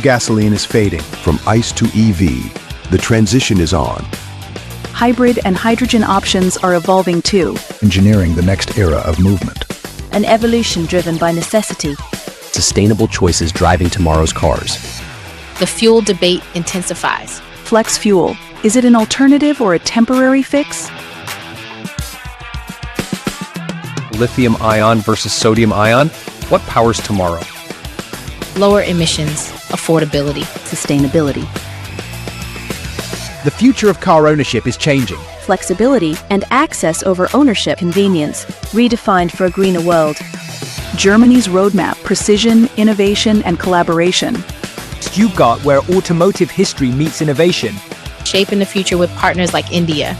Gasoline is fading. From ICE to EV, the transition is on. Hybrid and hydrogen options are evolving too. Engineering the next era of movement. An evolution driven by necessity. Sustainable choices driving tomorrow's cars. The fuel debate intensifies. Flex fuel. Is it an alternative or a temporary fix? Lithium ion versus sodium ion? What powers tomorrow? Lower emissions, affordability, Sustainability. The future of car ownership is changing. Flexibility and access over ownership. Convenience. Redefined for a greener world. Germany's roadmap, precision, innovation, and collaboration. Stuttgart, where automotive history meets innovation. shaping the future with partners like India.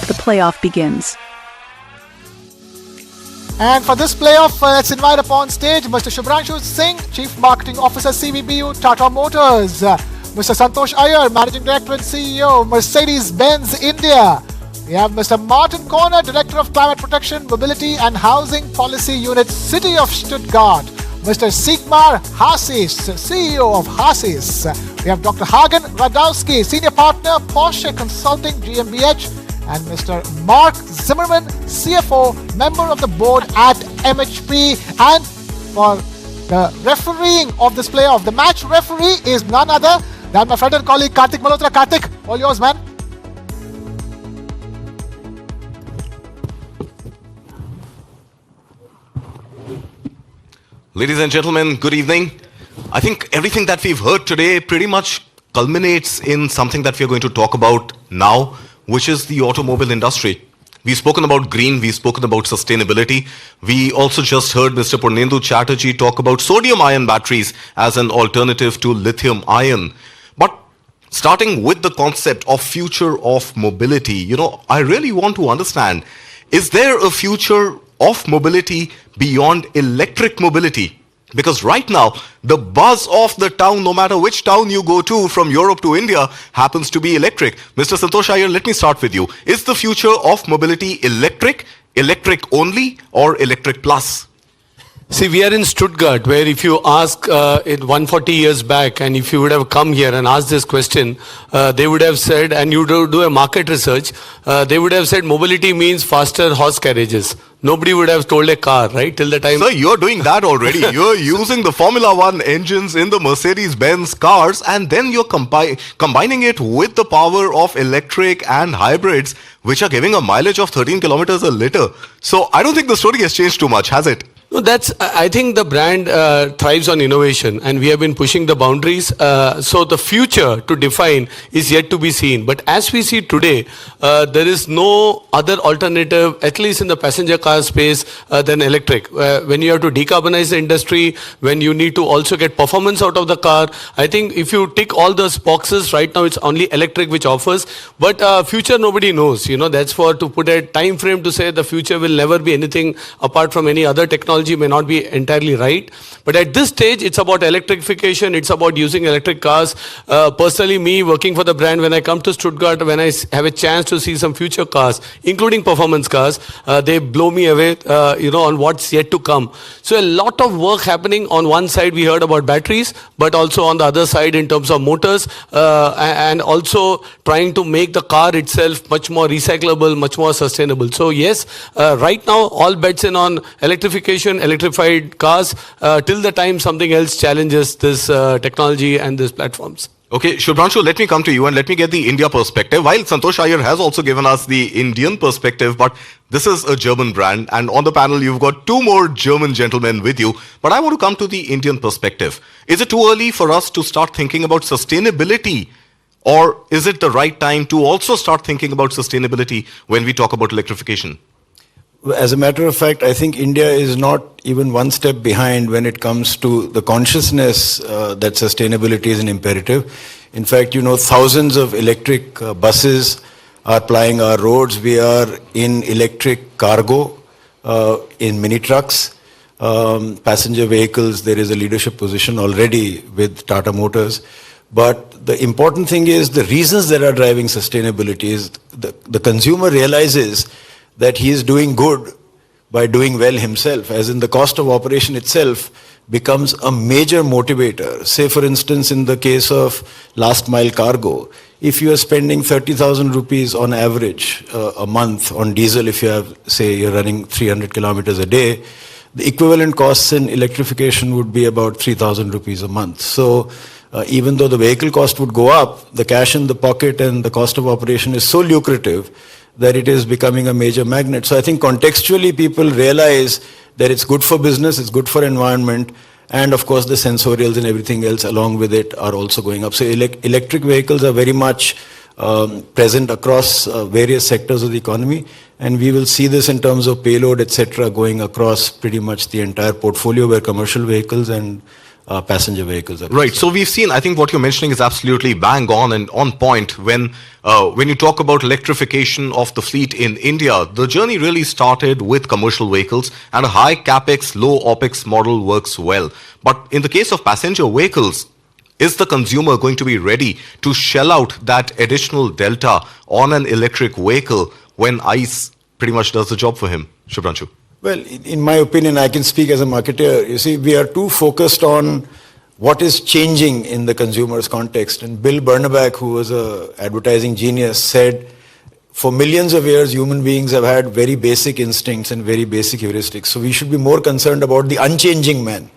The playoff begins. And for this playoff, let's invite upon stage Mr. Shubhranshu Singh, Chief Marketing Officer, CVBU, Tata Motors. Mr. Santosh Iyer, Managing Director and CEO, Mercedes-Benz India. We have Mr. Martin Corner, Director of Climate Protection, Mobility and Housing Policy Unit, City of Stuttgart. Mr. Sigmar Hasis, CEO of Hasis. We have Dr. Hagen Radowski, Senior Partner, Porsche Consulting GmbH. And Mr. Mark Zimmerman, CFO, member of the board at MHP. And for the refereeing of this playoff, the match referee is none other than my friend and colleague Karthik Malhotra. Karthik, all yours, man. Ladies and gentlemen, good evening. I think everything that we've heard today pretty much culminates in something that we're going to talk about now, which is the automobile industry. We've spoken about green, we've spoken about sustainability. We also just heard Mr. Purnendu Chatterjee talk about sodium-ion batteries as an alternative to lithium-ion. But starting with the concept of future of mobility, I really want to understand, is there a future of mobility beyond electric mobility? Because right now, the buzz of the town, no matter which town you go to, from Europe to India, happens to be electric. Mr. Santosh Iyer, let me start with you. Is the future of mobility electric, electric only, or electric plus? See, we are in Stuttgart, where if you ask in 140 years back, and if you would have come here and asked this question, they would have said, and you do a market research, they would have said mobility means faster horse carriages. Nobody would have told a car, right, till the time... Sir, you're doing that already. You're using the Formula One engines in the Mercedes-Benz cars, and then you're combining it with the power of electric and hybrids, which are giving a mileage of 13 kilometers a liter. So I don't think the story has changed too much, has it? No, I think the brand thrives on innovation, and we have been pushing the boundaries. So the future to define is yet to be seen. But as we see today, there is no other alternative, at least in the passenger car space, than electric. When you have to decarbonize the industry, when you need to also get performance out of the car, I think if you tick all those boxes, right now it's only electric which offers. But future nobody knows. That's to put a time frame to say the future will never be anything apart from any other technology may not be entirely right. But at this stage, it's about electrification. It's about using electric cars. Personally, me working for the brand, when I come to Stuttgart, when I have a chance to see some future cars, including performance cars, they blow me away, on what's yet to come. So a lot of work happening. On one side, we heard about batteries, but also on the other side in terms of motors, and also trying to make the car itself much more recyclable, much more sustainable. So yes, right now, all bets in on electrification, electrified cars, till the time something else challenges this technology and these platforms. Okay, Shubhranshu, let me come to you and let me get the India perspective. While Santosh Iyer has also given us the Indian perspective, but this is a German brand, and on the panel you've got two more German gentlemen with you. But I want to come to the Indian perspective. Is it too early for us to start thinking about sustainability? Or is it the right time to also start thinking about sustainability when we talk about electrification? As a matter of fact, I think India is not even one step behind when it comes to the consciousness that sustainability is an imperative. In fact, thousands of electric buses are plying our roads. We are in electric cargo, in mini trucks, passenger vehicles. There is a leadership position already with Tata Motors. But the important thing is the reasons that are driving sustainability is the consumer realizes that he is doing good by doing well himself, as in the cost of operation itself becomes a major motivator. Say, for instance, in the case of last mile cargo, if you are spending 30,000 rupees on average a month on diesel, if you have, say, you're running 300 kilometers a day, the equivalent costs in electrification would be about 3,000 rupees a month. So even though the vehicle cost would go up, the cash in the pocket and the cost of operation is so lucrative that it is becoming a major magnet. So I think contextually people realize that it's good for business, it's good for environment, and of course the sensorials and everything else along with it are also going up. So electric vehicles are very much present across various sectors of the economy, and we will see this in terms of payload, etc., going across pretty much the entire portfolio where commercial vehicles and passenger vehicles are right. So we've seen, I think what you're mentioning is absolutely bang on and on point. When you talk about electrification of the fleet in India, the journey really started with commercial vehicles, and a high capex, low opex model works well. But in the case of passenger vehicles, is the consumer going to be ready to shell out that additional delta on an electric vehicle when ICE pretty much does the job for him? Shubhranshu. Well, in my opinion, I can speak as a marketer. You see, we are too focused on what is changing in the consumer's context. And Bill Bernabach, who was an advertising genius, said, for millions of years, human beings have had very basic instincts and very basic heuristics. So we should be more concerned about the unchanging man.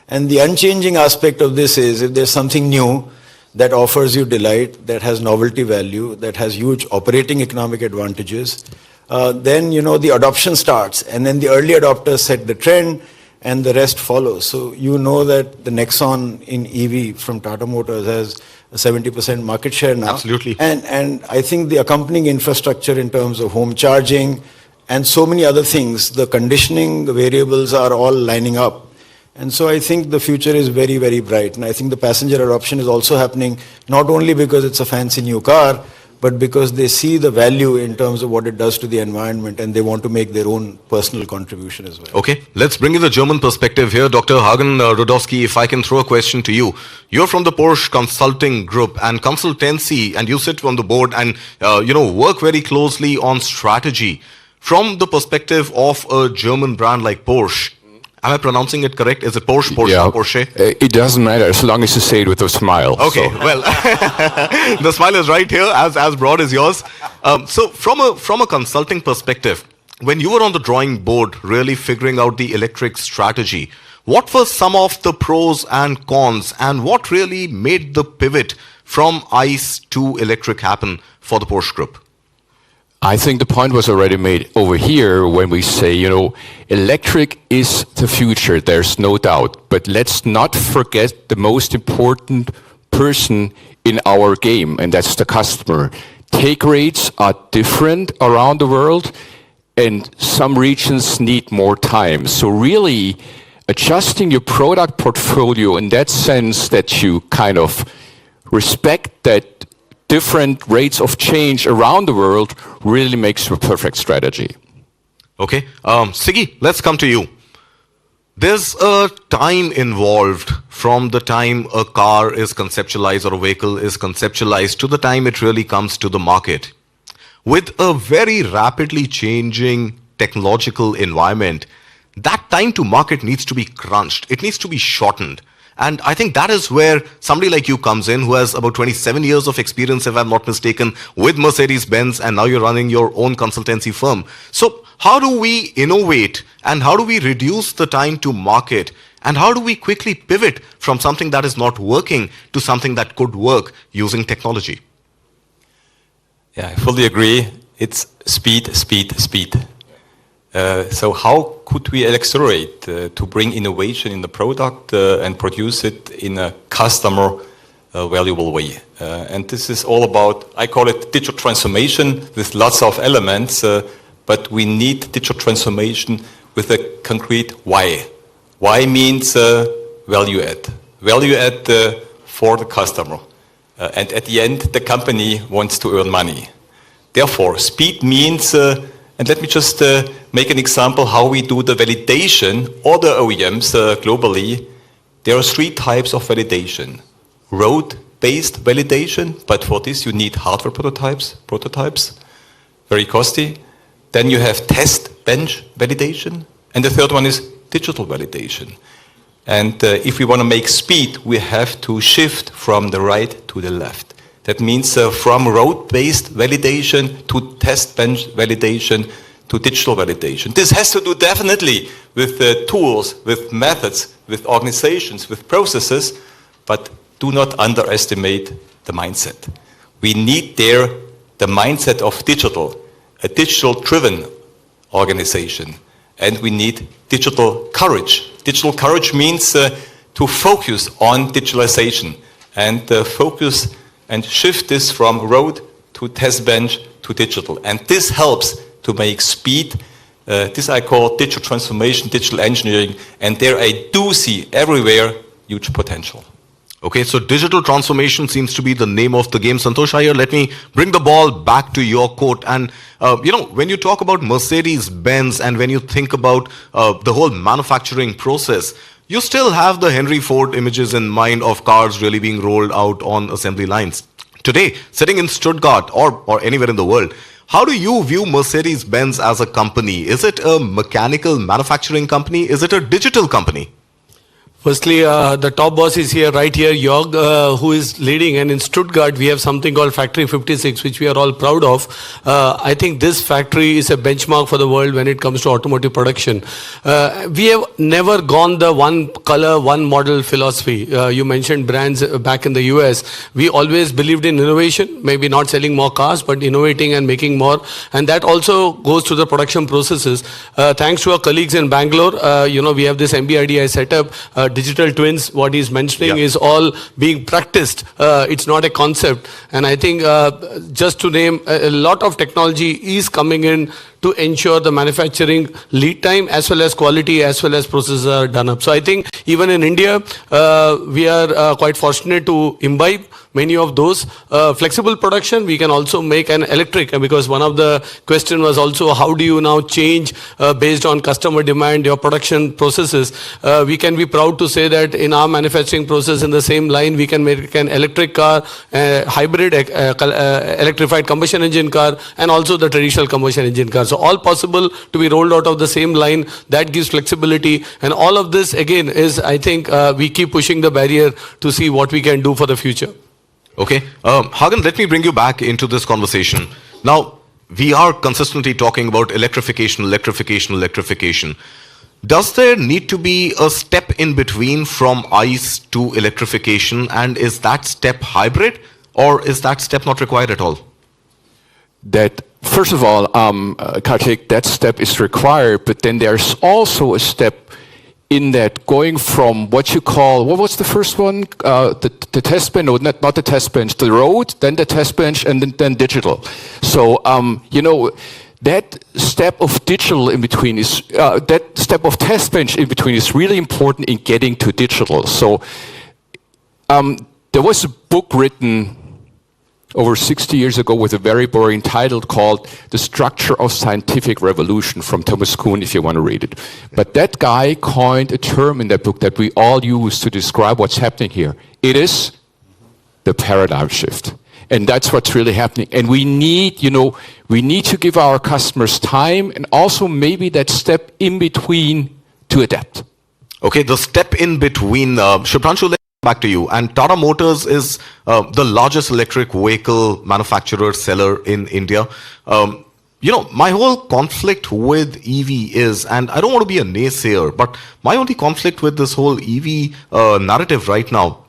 And the unchanging aspect of this is, if there's something new that offers you delight, that has novelty value, that has huge operating economic advantages, then, the adoption starts. And then the early adopters set the trend and the rest follows. So you know that the Nexon in EV from Tata Motors has a 70% market share now. Absolutely. And I think the accompanying infrastructure in terms of home charging and so many other things, the conditioning, the variables are all lining up. And so I think the future is very, very bright. And I think the passenger adoption is also happening not only because it's a fancy new car, but because they see the value in terms of what it does to the environment, and they want to make their own personal contribution as well. Okay, let's bring in the German perspective here. Dr. Hagen Rudowski, if I can throw a question to you. You're from the Porsche Consulting Group and Consultancy, and you sit on the board and work very closely on strategy. From the perspective of a German brand like Porsche, am I pronouncing it correct? Is it Porsche, Porsche, yeah, Porsche? It doesn't matter as long as you say it with a smile. Okay, so. Well, the smile is right here, as broad as yours. So from a consulting perspective, when you were on the drawing board really figuring out the electric strategy, what were some of the pros and cons, and what really made the pivot from ICE to electric happen for the Porsche Group? I think the point was already made over here when we say, electric is the future, there's no doubt. But let's not forget the most important person in our game, and that's the customer. Take rates are different around the world, and some regions need more time. So really adjusting your product portfolio in that sense that you kind of respect that different rates of change around the world really makes a perfect strategy. Okay. Siggy, let's come to you. There's a time involved from the time a car is conceptualized or a vehicle is conceptualized to the time it really comes to the market. With a very rapidly changing technological environment, that time to market needs to be crunched. It needs to be shortened. And I think that is where somebody like you comes in, who has about 27 years of experience, if I'm not mistaken, with Mercedes-Benz, and now you're running your own consultancy firm. So how do we innovate, and how do we reduce the time to market, and how do we quickly pivot from something that is not working to something that could work using technology? Yeah, I fully agree. It's speed, speed, speed. So how could we accelerate to bring innovation in the product and produce it in a customer valuable way? And this is all about, I call it digital transformation with lots of elements, but we need digital transformation with a concrete why. Why means value add. Value add for the customer. And at the end, the company wants to earn money. Therefore, speed means, and let me just make an example how we do the validation. Other OEMs globally, there are 3 types of validation. Road-based validation, but for this you need hardware prototypes, very costly. Then you have test bench validation, and the third one is digital validation. And if we want to make speed, we have to shift from the right to the left. That means from road-based validation to test bench validation to digital validation. This has to do definitely with tools, with methods, with organizations, with processes, but do not underestimate the mindset. We need there the mindset of digital, a digital-driven organization, and we need digital courage. Digital courage means to focus on digitalization and focus and shift this from road to test bench to digital. And this helps to make speed. This I call digital transformation, digital engineering, and there I do see everywhere huge potential. Okay, so digital transformation seems to be the name of the game. Santosh Iyer, let me bring the ball back to your court. And, when you talk about Mercedes-Benz and when you think about the whole manufacturing process, you still have the Henry Ford images in mind of cars really being rolled out on assembly lines. Today, sitting in Stuttgart or anywhere in the world, how do you view Mercedes-Benz as a company? Is it a mechanical manufacturing company? Is it a digital company? Firstly, the top boss is here, right here, Jörg, who is leading. And in Stuttgart, we have something called Factory 56, which we are all proud of. I think this factory is a benchmark for the world when it comes to automotive production. We have never gone the one color, one model philosophy. You mentioned brands back in the US. We always believed in innovation, maybe not selling more cars, but innovating and making more. And that also goes to the production processes. Thanks to our colleagues in Bangalore, we have this MBIDI setup. Digital twins, what he's mentioning is all being practiced. It's not a concept. And I think just to name, a lot of technology is coming in to ensure the manufacturing lead time as well as quality as well as processes are done up. So I think even in India, we are quite fortunate to imbibe many of those. Flexible production, we can also make an electric, because one of the question was also how do you now change based on customer demand your production processes. We can be proud to say that in our manufacturing process in the same line we can make an electric car, hybrid electrified combustion engine car, and also the traditional combustion engine car. So all possible to be rolled out of the same line. That gives flexibility, and all of this again is, I think, we keep pushing the barrier to see what we can do for the future. Okay, Hagen, let me bring you back into this conversation. Now, we are consistently talking about electrification, electrification, electrification. Does there need to be a step in between from ICE to electrification, and is that step hybrid, or is that step not required at all? That, first of all, Kartik, that step is required, but then there's also a step in that going from what you call, what was the first one? The test bench, no, not the test bench, the road, then the test bench, and then digital. So, that step of digital in between is, that step of test bench in between is really important in getting to digital. So, there was a book written over 60 years ago with a very boring title called The Structure of Scientific Revolution from Thomas Kuhn, if you want to read it. But that guy coined a term in that book that we all use to describe what's happening here. It is the paradigm shift. And that's what's really happening. And we need, we need to give our customers time and also maybe that step in between to adapt. Okay, the step in between, Shubhranshu, back to you. And Tata Motors is the largest electric vehicle manufacturer, seller in India. My whole conflict with EV is, and I don't want to be a naysayer, but my only conflict with this whole EV narrative right now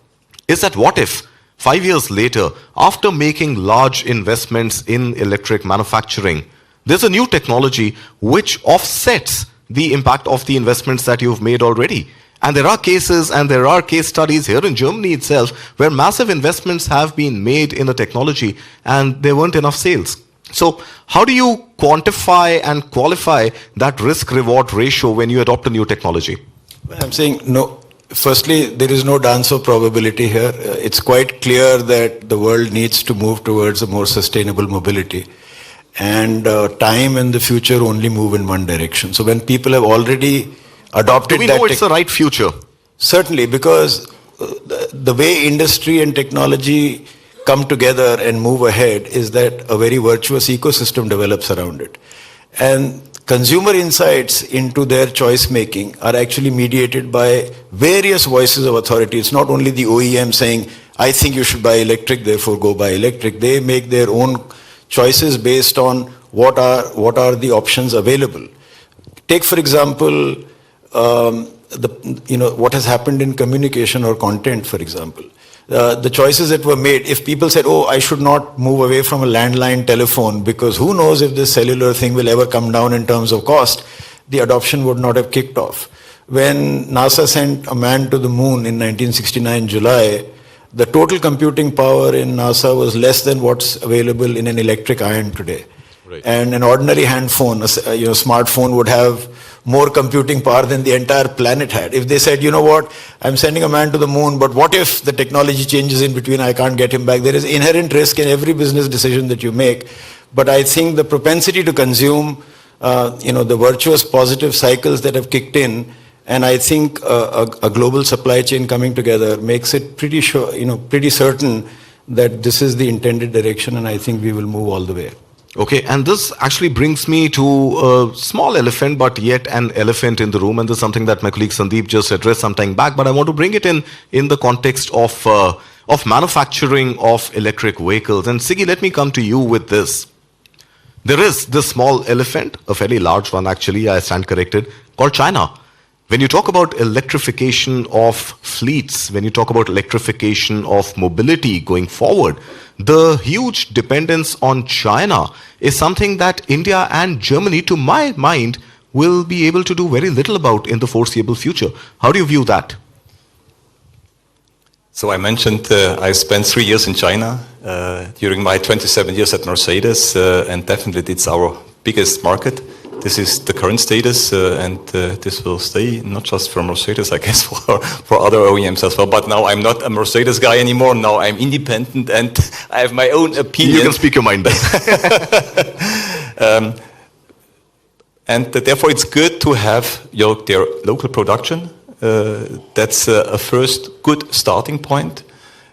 is that what if 5 years later, after making large investments in electric manufacturing, there's a new technology which offsets the impact of the investments that you've made already. And there are cases and there are case studies here in Germany itself where massive investments have been made in a technology and there weren't enough sales. So how do you quantify and qualify that risk-reward ratio when you adopt a new technology? I'm saying no. Firstly, there is no dance of probability here. It's quite clear that the world needs to move towards a more sustainable mobility. And time and the future only move in one direction. So when people have already adopted that... Do we know it's the right future? Certainly, because the way industry and technology come together and move ahead is that a very virtuous ecosystem develops around it. And consumer insights into their choice making are actually mediated by various voices of authority. It's not only the OEM saying, I think you should buy electric, therefore go buy electric. They make their own choices based on what are the options available. Take, for example, what has happened in communication or content, for example. The choices that were made, if people said, oh, I should not move away from a landline telephone because who knows if this cellular thing will ever come down in terms of cost, the adoption would not have kicked off. When NASA sent a man to the moon in 1969 July, the total computing power in NASA was less than what's available in an electric iron today. Right. And an ordinary hand phone, a smartphone would have more computing power than the entire planet had. If they said, you know what, I'm sending a man to the moon, but what if the technology changes in between, I can't get him back? There is inherent risk in every business decision that you make. But I think the propensity to consume, the virtuous positive cycles that have kicked in, and I think a global supply chain coming together makes it pretty sure, pretty certain that this is the intended direction, and I think we will move all the way. Okay, and this actually brings me to a small elephant, but yet an elephant in the room, and this is something that my colleague Sandeep just addressed some time back, but I want to bring it in the context of manufacturing of electric vehicles. And Siggy, let me come to you with this. There is this small elephant, a fairly large one actually, I stand corrected, called China. When you talk about electrification of fleets, when you talk about electrification of mobility going forward, the huge dependence on China is something that India and Germany, to my mind, will be able to do very little about in the foreseeable future. How do you view that? So I mentioned I spent 3 years in China during my 27 years at Mercedes, and definitely it's our biggest market. This is the current status, and this will stay, not just for Mercedes, I guess, for other OEMs as well. But now I'm not a Mercedes guy anymore. Now I'm independent, and I have my own opinion. You can speak your mind then. And therefore, it's good to have their local production. That's a first good starting point.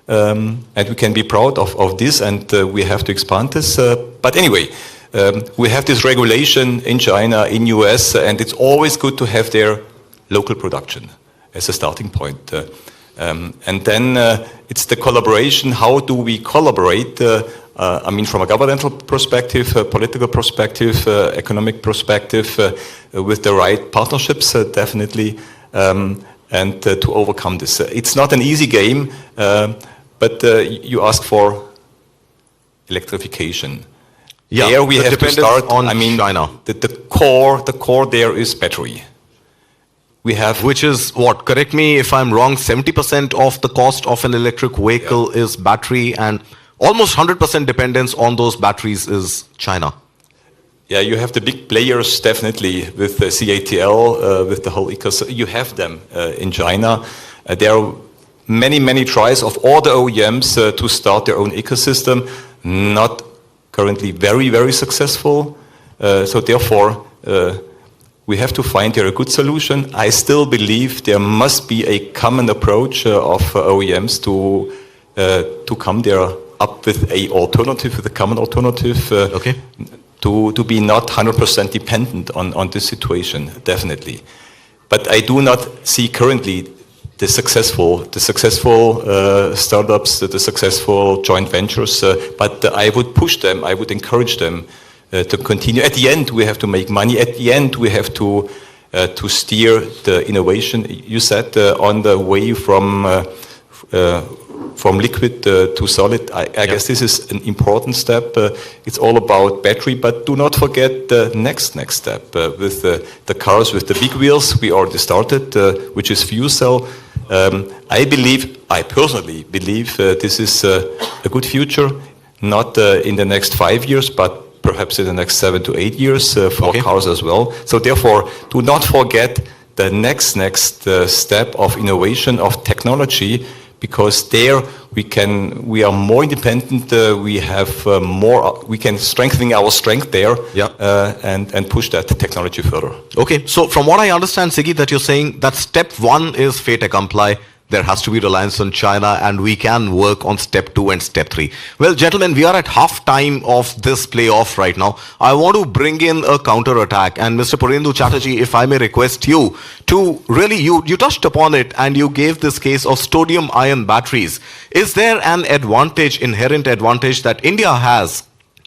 And we can be proud of this, and we have to expand this. But anyway, we have this regulation in China, in US, and it's always good to have their local production as a starting point. And then it's the collaboration. How do we collaborate? I mean, from a governmental perspective, a political perspective, economic perspective, with the right partnerships, definitely, and to overcome this. It's not an easy game, but you ask for electrification. Yeah, there we have to start on China. The core there is battery. We have, which is what? Correct me if I'm wrong. 70% of the cost of an electric vehicle is battery, and almost 100% dependence on those batteries is China. Yeah, you have the big players definitely with the CATL, with the whole ecosystem. You have them in China. There are many tries of all the OEMs to start their own ecosystem. Not currently very successful. So therefore, we have to find there a good solution. I still believe there must be a common approach of OEMs to come there up with a alternative, with a common alternative. Okay. To be not 100% dependent on this situation, definitely. But I do not see currently the successful startups, the successful joint ventures, but I would push them, I would encourage them to continue. At the end, we have to make money. At the end, we have to steer the innovation. You said on the way from liquid to solid. I guess this is an important step. It's all about battery, but do not forget the next step with the cars with the big wheels. We already started, which is fuel cell. I personally believe this is a good future, not in the next 5 years, but perhaps in the next 7 to 8 years for cars as well. So therefore, do not forget the next step of innovation, of technology, because there we are more independent, we have we can strengthen our strength there, and push that technology further. Okay, so from what I understand, Siggy, that you're saying that step one is fait accompli. there has to be reliance on China, and we can work on step 2 and step 3. Well, gentlemen, we are at half time of this playoff right now. I want to bring in a counter attack, and Mr. Purendu Chatterjee, if I may request you to really, you touched upon it and you gave this case of sodium ion batteries. Is there an advantage, inherent advantage that India has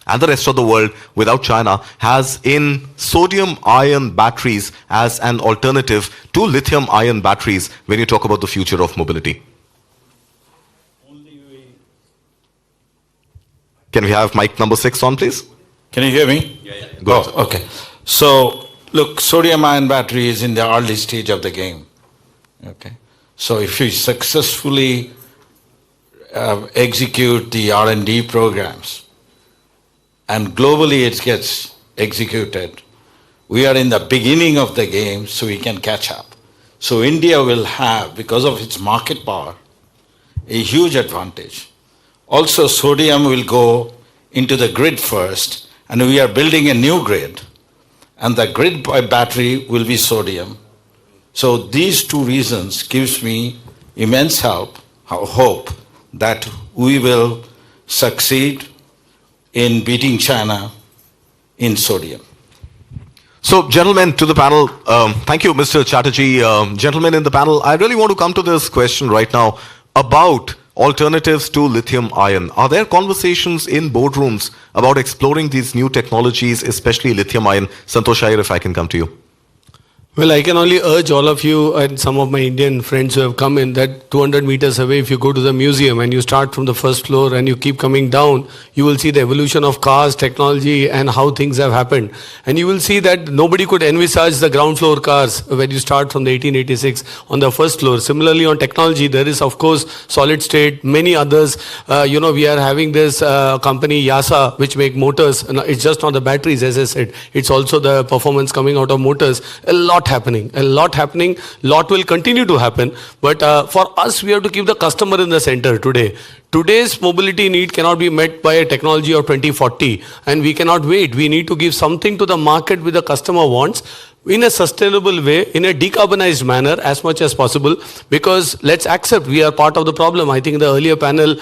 and the rest of the world without China has in sodium ion batteries as an alternative to lithium ion batteries when you talk about the future of mobility? Can we have mic number 6 on, please? Can you hear me? Yeah. Go ahead. Okay. So, look, sodium ion battery is in the early stage of the game. Okay. So if you successfully execute the R&D programs, and globally it gets executed, we are in the beginning of the game, so we can catch up. So India will have, because of its market power, a huge advantage. Also, sodium will go into the grid first, and we are building a new grid, and the grid battery will be sodium. So these two reasons gives me immense hope that we will succeed in beating China in sodium. So, gentlemen to the panel, thank you, Mr. Chatterjee. Gentlemen in the panel, I really want to come to this question right now about alternatives to lithium ion. Are there conversations in boardrooms about exploring these new technologies, especially lithium ion? Santosh Iyer, if I can come to you. Well, I can only urge all of you and some of my Indian friends who have come in that 200 meters away, if you go to the museum and you start from the first floor and you keep coming down, you will see the evolution of cars, technology, and how things have happened. And you will see that nobody could envisage the ground floor cars when you start from the 1886 on the first floor. Similarly, on technology, there is, of course, solid state, many others. We are having this company, YASA, which make motors. It's just not the batteries, as I said. It's also the performance coming out of motors. A lot happening, lot will continue to happen, but for us, we have to keep the customer in the center today. Today's mobility need cannot be met by a technology of 2040, and we cannot wait. We need to give something to the market which the customer wants in a sustainable way, in a decarbonized manner as much as possible, because let's accept we are part of the problem. I think in the earlier panel,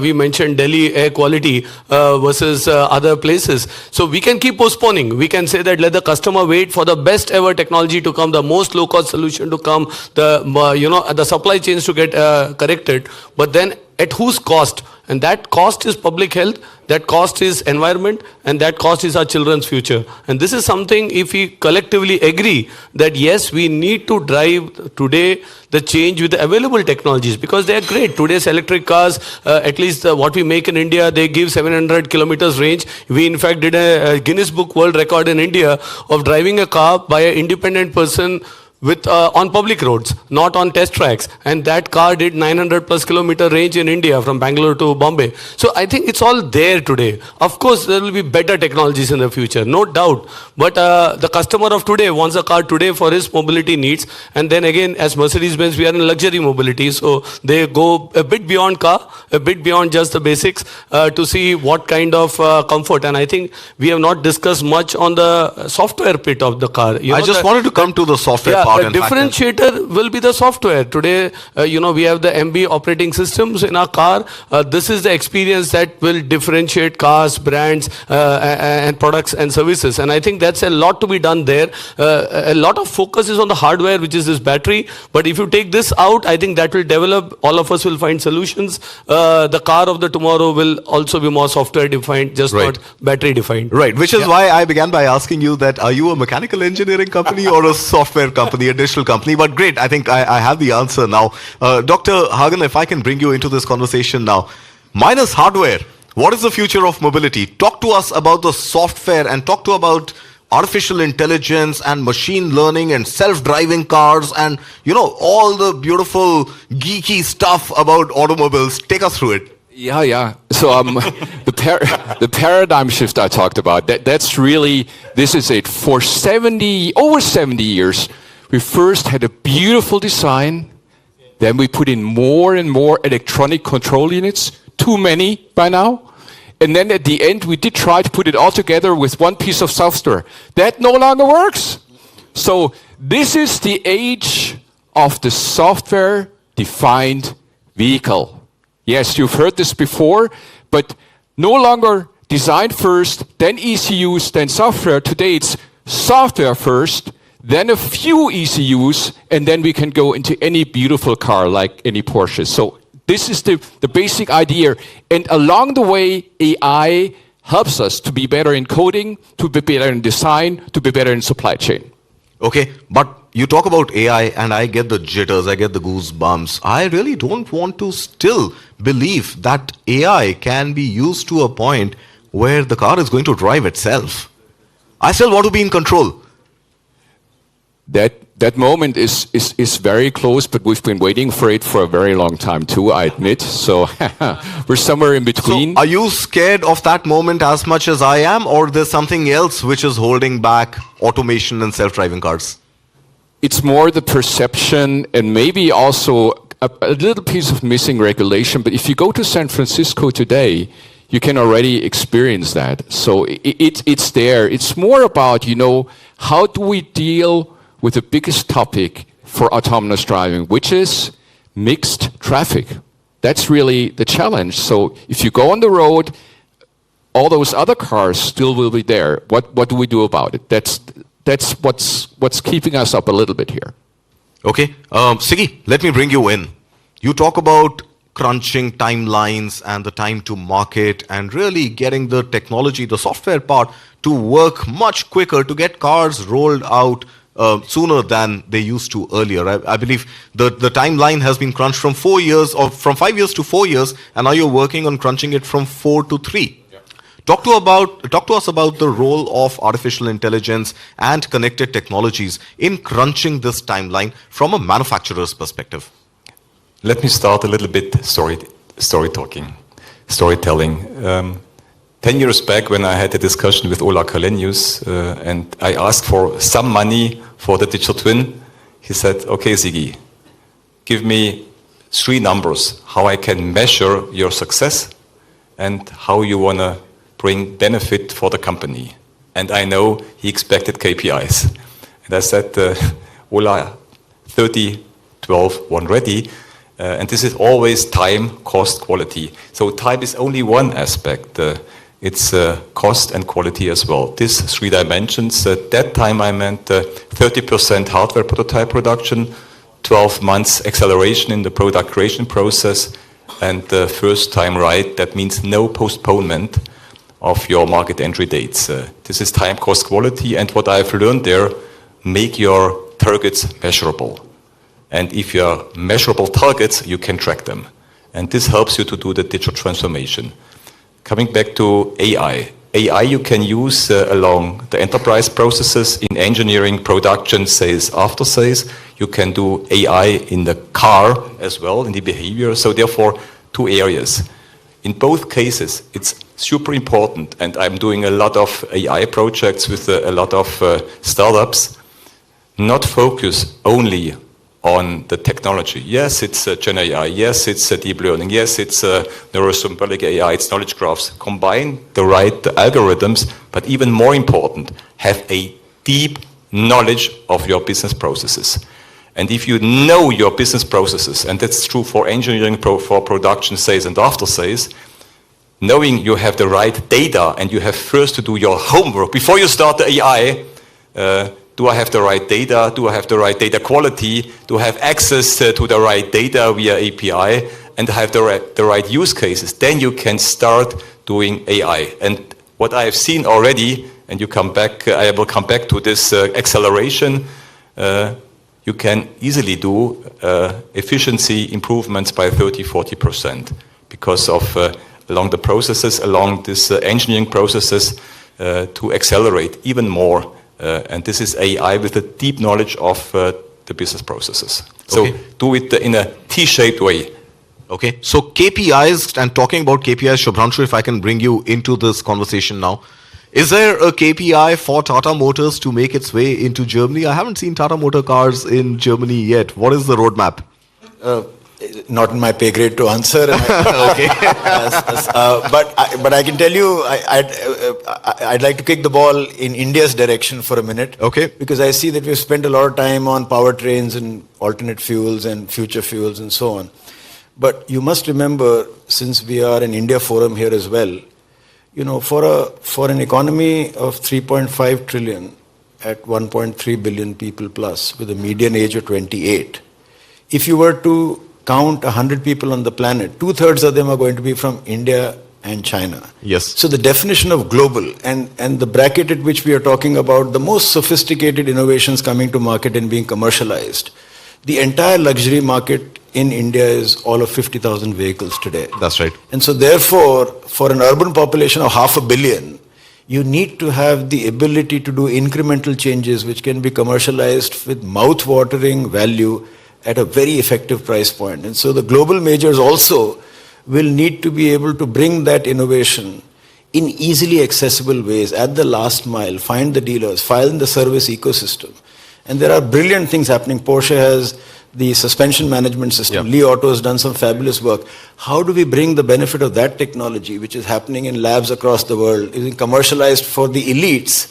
we mentioned Delhi air quality versus other places. So we can keep postponing. We can say that let the customer wait for the best ever technology to come, the most low cost solution to come, the supply chains to get corrected, but then at whose cost? And that cost is public health, that cost is environment, and that cost is our children's future. And this is something, if we collectively agree that yes, we need to drive today the change with the available technologies, because they are great. Today's electric cars, at least what we make in India, they give 700 kilometers range. We in fact did a Guinness Book World Record in India of driving a car by an independent person with on public roads, not on test tracks, and that car did 900 plus kilometer range in India from Bangalore to Bombay. So I think it's all there today. Of course, there will be better technologies in the future, no doubt. But the customer of today wants a car today for his mobility needs. And then again, as Mercedes-Benz, we are in luxury mobility, so they go a bit beyond car, a bit beyond just the basics to see what kind of comfort. And I think we have not discussed much on the software bit of the car. I just wanted to come to the software part. The differentiator will be the software. Today, we have the MB operating systems in our car. This is the experience that will differentiate cars, brands, and products and services. And I think that's a lot to be done there. A lot of focus is on the hardware, which is this battery. But if you take this out, I think that will develop. All of us will find solutions. The car of the tomorrow will also be more software defined, just not battery defined. Right, which is why I began by asking you that, are you a mechanical engineering company or a software company? A digital company, but great. I think I have the answer now. Dr. Hagen, if I can bring you into this conversation now. Minus hardware, what is the future of mobility? Talk to us about the software and talk to about artificial intelligence and machine learning and self-driving cars and, all the beautiful geeky stuff about automobiles. Take us through it. Yeah. So the paradigm shift I talked about, that's really, this is it. For over 70 years, we first had a beautiful design, then we put in more and more electronic control units, too many by now. And then at the end, we did try to put it all together with one piece of software. That no longer works. So this is the age of the software defined vehicle. Yes, you've heard this before, but no longer design first, then ECUs, then software. Today it's software first, then a few ECUs, and then we can go into any beautiful car like any Porsche. So this is the basic idea. And along the way, AI helps us to be better in coding, to be better in design, to be better in supply chain. Okay, but you talk about AI and I get the jitters, I get the goosebumps. I really don't want to still believe that AI can be used to a point where the car is going to drive itself. I still want to be in control. That moment is very close, but we've been waiting for it for a very long time too, I admit. So we're somewhere in between. So are you scared of that moment as much as I am, or there's something else which is holding back automation and self-driving cars? It's more the perception and maybe also a little piece of missing regulation. But if you go to San Francisco today, you can already experience that. So it's there. It's more about, how do we deal with the biggest topic for autonomous driving, which is mixed traffic. That's really the challenge. So if you go on the road, all those other cars still will be there. What do we do about it? That's what's keeping us up a little bit here. Okay, Singh, let me bring you in. You talk about crunching timelines and the time to market and really getting the technology, the software part to work much quicker to get cars rolled out sooner than they used to earlier. I believe the timeline has been crunched from 4 years, or from 5 years to 4 years, and now you're working on crunching it from 4 to 3. Yeah. Talk to us about the role of artificial intelligence and connected technologies in crunching this timeline from a manufacturer's perspective. Let me start a little bit storytelling. 10 years back, when I had a discussion with Ola Kalenius, and I asked for some money for the digital twin, he said, okay, Sigi, give me 3 numbers, how I can measure your success and how you want to bring benefit for the company. And I know he expected KPIs. And I said, Ola, 30, 12, 1 ready. And this is always time, cost, quality. So time is only one aspect. It's cost and quality as well. These 3 dimensions. At that time I meant 30% hardware prototype production, 12 months acceleration in the product creation process, and first time right, that means no postponement of your market entry dates. This is time, cost, quality, and what I've learned there, make your targets measurable. And if you are measurable targets, you can track them. And this helps you to do the digital transformation. Coming back to AI. AI you can use along the enterprise processes in engineering, production, sales, after sales. You can do AI in the car as well, in the behavior. So therefore, 2 areas. In both cases, it's super important, and I'm doing a lot of AI projects with a lot of startups. Not focus only on the technology. Yes, it's Gen AI. Yes, it's deep learning. Yes, it's neurosymbolic AI. It's knowledge graphs. Combine the right algorithms, but even more important, have a deep knowledge of your business processes. And if you know your business processes, and that's true for engineering, for production, sales, and after sales, knowing you have the right data and you have first to do your homework before you start the AI. Do I have the right data? Do I have the right data quality? Do I have access to the right data via API? And have the right use cases? Then you can start doing AI. And what I have seen already, and you come back, I will come back to this acceleration, you can easily do efficiency improvements by 30-40% because of along the processes, along this engineering processes to accelerate even more. And this is AI with a deep knowledge of the business processes. So do it in a T-shaped way. Okay, so KPIs, and talking about KPIs, Shubhranshu, if I can bring you into this conversation now. Is there a KPI for Tata Motors to make its way into Germany? I haven't seen Tata Motor cars in Germany yet. What is the roadmap? not in my pay grade to answer. Okay. But I can tell you, I'd like to kick the ball in India's direction for a minute. Okay. Because I see that we've spent a lot of time on powertrains and alternate fuels and future fuels and so on. But you must remember, since we are an India forum here as well, you know, for an economy of 3.5 trillion at 1.3 billion people plus, with a median age of 28, if you were to count 100 people on the planet, 2/3 of them are going to be from India and China. Yes. So the definition of global and the bracket at which we are talking about the most sophisticated innovations coming to market and being commercialized, the entire luxury market in India is all of 50,000 vehicles today. That's right. And so therefore, for an urban population of 500 million, you need to have the ability to do incremental changes which can be commercialized with mouth-watering value at a very effective price point. And so the global majors also will need to be able to bring that innovation in easily accessible ways at the last mile, find the dealers, file in the service ecosystem. And there are brilliant things happening. Porsche has the suspension management system. Li Auto has done some fabulous work. How do we bring the benefit of that technology, which is happening in labs across the world, is commercialized for the elites,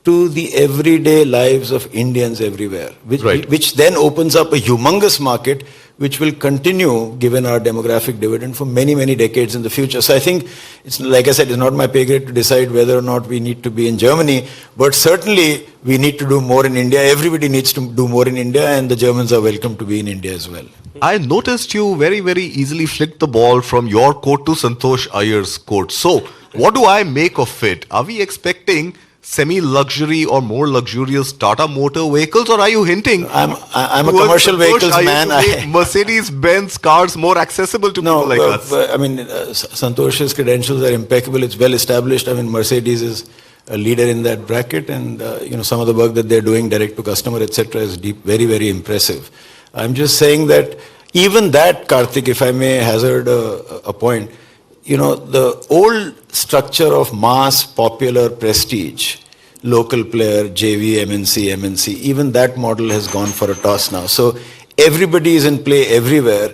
to the everyday lives of Indians everywhere, which then opens up a humongous market which will continue, given our demographic dividend, for many, many decades in the future. So I think, it's like I said, it's not my pay grade to decide whether or not we need to be in Germany, but certainly we need to do more in India. Everybody needs to do more in India, and the Germans are welcome to be in India as well. I noticed you very, very easily flicked the ball from your court to Santosh Iyer's court. So, what do I make of it? Are we expecting semi-luxury or more luxurious Tata motor vehicles, or are you hinting? I'm a commercial vehicles man. Mercedes-Benz cars more accessible to people like us. I mean, Santosh's credentials are impeccable. It's well established. I mean, Mercedes is a leader in that bracket, and you know, some of the work that they're doing direct to customer, etc., is very, very impressive. I'm just saying that even that, Karthik, if I may hazard a point, you know, the old structure of mass, popular, prestige, local player, JV, MNC, even that model has gone for a toss now. So everybody is in play everywhere.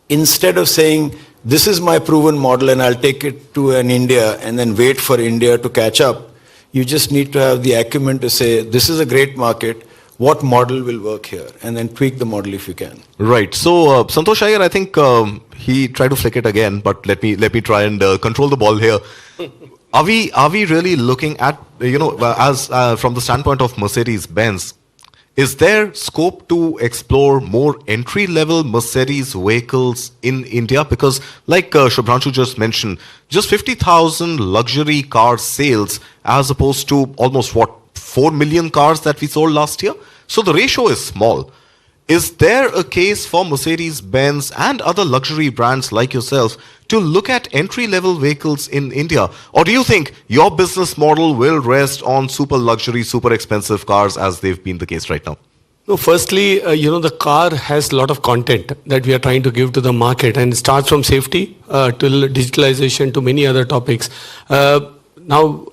Instead of saying, this is my proven model and I'll take it to an India and then wait for India to catch up, you just need to have the acumen to say, this is a great market. What model will work here? And then tweak the model if you can. Right. So, Santosh Iyer, I think he tried to flick it again, but let me try and control the ball here. Are we really looking at, you know, as from the standpoint of Mercedes-Benz, is there scope to explore more entry-level Mercedes vehicles in India? Because like Shubhranshu just mentioned, just 50,000 luxury car sales as opposed to almost 4 million cars that we sold last year. So the ratio is small. Is there a case for Mercedes-Benz and other luxury brands like yourself to look at entry-level vehicles in India? Or do you think your business model will rest on super luxury, super expensive cars as they've been the case right now? No, firstly, you know, the car has a lot of content that we are trying to give to the market, and it starts from safety till digitalization to many other topics. Now,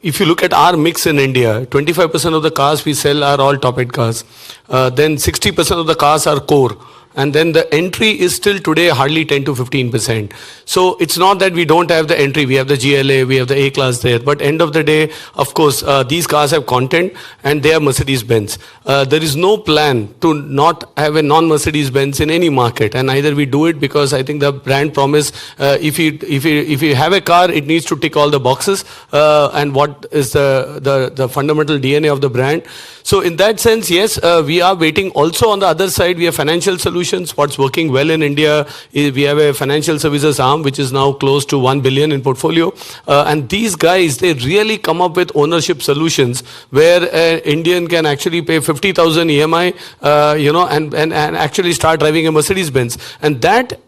if you look at our mix in India, 25% of the cars we sell are all top-end cars. Then 60% of the cars are core. And then the entry is still today hardly 10 to 15%. So it's not that we don't have the entry. We have the GLA, we have the A-class there. But end of the day, of course, these cars have content and they are Mercedes-Benz. There is no plan to not have a non-Mercedes-Benz in any market. And either we do it because I think the brand promise, if you have a car, it needs to tick all the boxes. And what is the fundamental DNA of the brand. So in that sense, yes, we are waiting. Also on the other side, we have financial solutions. What's working well in India is we have a financial services arm which is now close to 1 billion in portfolio. And these guys, they really come up with ownership solutions where an Indian can actually pay 50,000 EMI, you know, and actually start driving a Mercedes-Benz. And that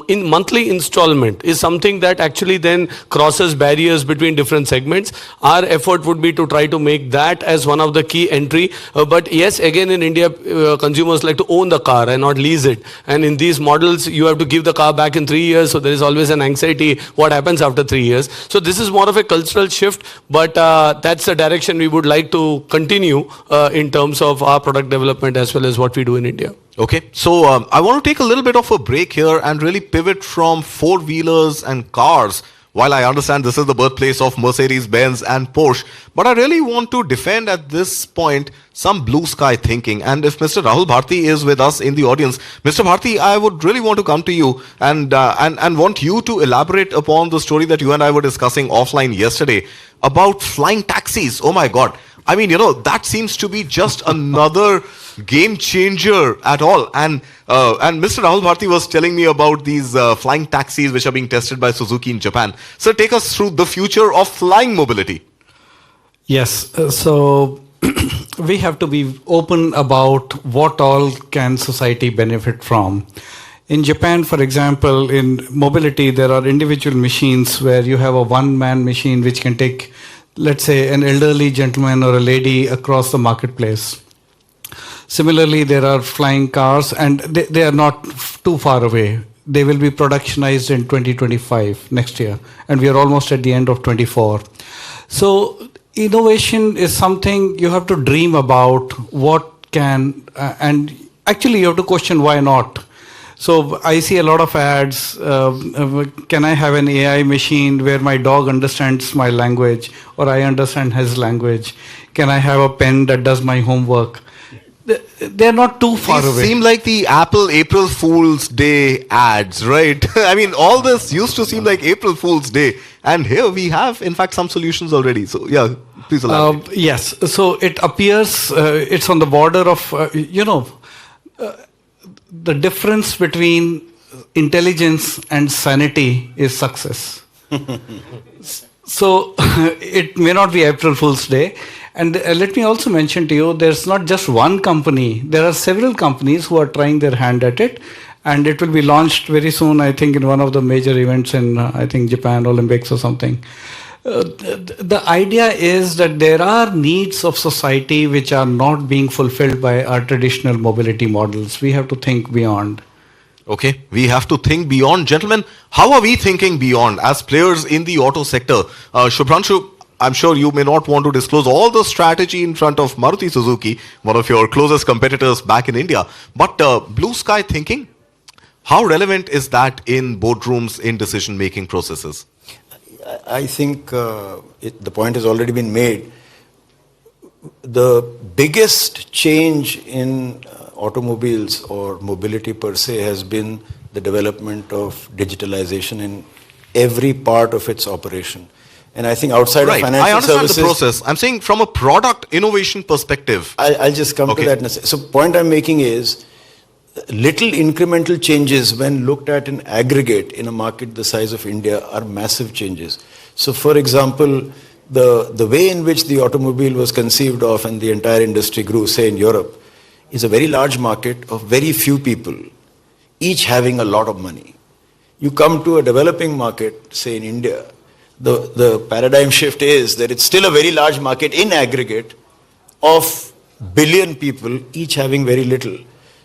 in monthly installment is something that actually then crosses barriers between different segments. Our effort would be to try to make that as one of the key entry. But yes, again in India, consumers like to own the car and not lease it. And in these models, you have to give the car back in 3 years. So there is always an anxiety what happens after 3 years. So this is more of a cultural shift, but that's the direction we would like to continue in terms of our product development as well as what we do in India. Okay, so I want to take a little bit of a break here and really pivot from four-wheelers and cars. While I understand this is the birthplace of Mercedes-Benz and Porsche, but I really want to defend at this point some blue sky thinking. And if Mr. Rahul Bharti is with us in the audience, Mr. Bharti, I would really want to come to you and want you to elaborate upon the story that you and I were discussing offline yesterday about flying taxis. Oh my God. I mean, that seems to be just another game changer at all. And Mr. Rahul Bharti was telling me about these flying taxis which are being tested by Suzuki in Japan. So take us through the future of flying mobility. Yes. So we have to be open about what all can society benefit from. In Japan, for example, in mobility, there are individual machines where you have a one-man machine which can take, let's say, an elderly gentleman or a lady across the marketplace. Similarly, there are flying cars, and they are not too far away. They will be productionized in 2025, next year, and we are almost at the end of 24. So innovation is something you have to dream about what can, and actually you have to question why not. So I see a lot of ads, can I have an AI machine where my dog understands my language or I understand his language? Can I have a pen that does my homework? They're not too far away. Seem like the Apple April Fool's Day ads, right? I mean, all this used to seem like April Fool's Day. And here we have, in fact, some solutions already. So, yeah, please elaborate. Yes. So it appears it's on the border of, the difference between intelligence and sanity is success. So it may not be April Fool's Day. And let me also mention to you, there's not just one company. There are several companies who are trying their hand at it. And it will be launched very soon, I think, in one of the major events in, Japan Olympics or something. The idea is that there are needs of society which are not being fulfilled by our traditional mobility models. We have to think beyond. Okay, we have to think beyond. Gentlemen, how are we thinking beyond as players in the auto sector? Shubhranshu, I'm sure you may not want to disclose all the strategy in front of Maruti Suzuki, one of your closest competitors back in India. But blue sky thinking, how relevant is that in boardrooms, in decision-making processes? I think the point has already been made. The biggest change in automobiles or mobility per se has been the development of digitalization in every part of its operation. And I think outside of financial services... I understand the process. I'm saying from a product innovation perspective. I'll just come to that in a second. So point I'm making is, little incremental changes when looked at in aggregate in a market the size of India are massive changes. So for example, the way in which the automobile was conceived of and the entire industry grew, say in Europe, is a very large market of very few people, each having a lot of money. You come to a developing market, say in India, the paradigm shift is that it's still a very large market in aggregate of billion people, each having very little.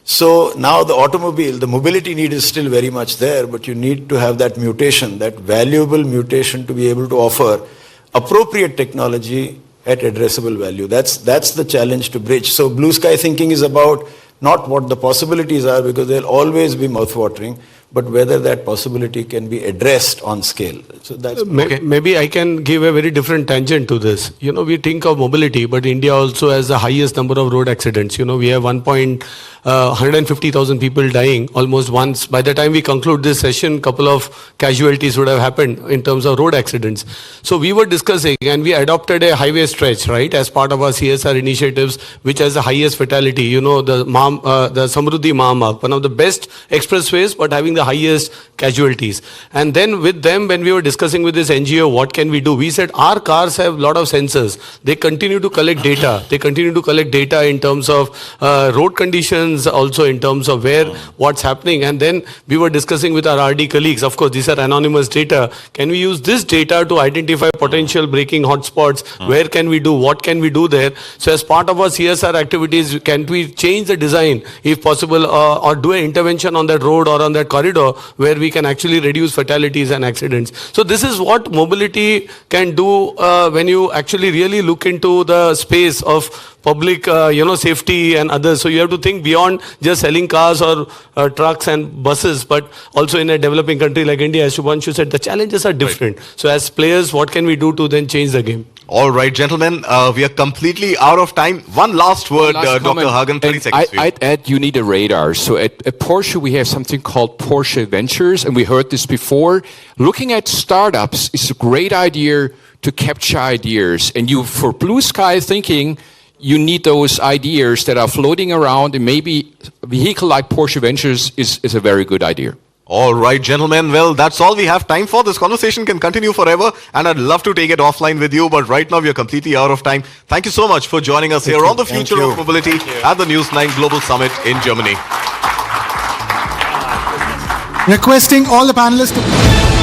So now the automobile, the mobility need is still very much there, but you need to have that mutation, that valuable mutation to be able to offer appropriate technology at addressable value. That's the challenge to bridge. So blue sky thinking is about not what the possibilities are, because they'll always be mouthwatering, but whether that possibility can be addressed on scale. So that's okay. Maybe I can give a very different tangent to this. We think of mobility, but India also has the highest number of road accidents. We have 150,000 people dying almost once. By the time we conclude this session, couple of casualties would have happened in terms of road accidents. So we were discussing, and we adopted a highway stretch, right, as part of our CSR initiatives, which has the highest fatality. The Samruddhi Mahamarg, one of the best expressways, but having the highest casualties. And then with them, when we were discussing with this NGO, what can we do? We said our cars have a lot of sensors. They continue to collect data. They continue to collect data in terms of road conditions, also in terms of what's happening. And then we were discussing with our RD colleagues, of course, these are anonymous data. Can we use this data to identify potential braking hotspots? Where can we do? What can we do there? So as part of our CSR activities, can we change the design, if possible, or do an intervention on that road or on that corridor where we can actually reduce fatalities and accidents? So this is what mobility can do when you actually really look into the space of public, safety and others. So you have to think beyond just selling cars or trucks and buses, but also in a developing country like India, as Shubhranshu said, the challenges are different. Right. So as players, what can we do to then change the game? All right, gentlemen, we are completely out of time. One last word, Dr. Hagen, 30 seconds. I'd add you need a radar. So at Porsche, we have something called Porsche Ventures, and we heard this before. Looking at startups is a great idea to capture ideas. And for blue sky thinking, you need those ideas that are floating around, and maybe a vehicle like Porsche Ventures is a very good idea. All right, gentlemen. Well, that's all we have time for. This conversation can continue forever, and I'd love to take it offline with you, but right now we are completely out of time. Thank you so much for joining us here on the Future of Mobility at the News9 Global Summit in Germany. Requesting all the panelists to...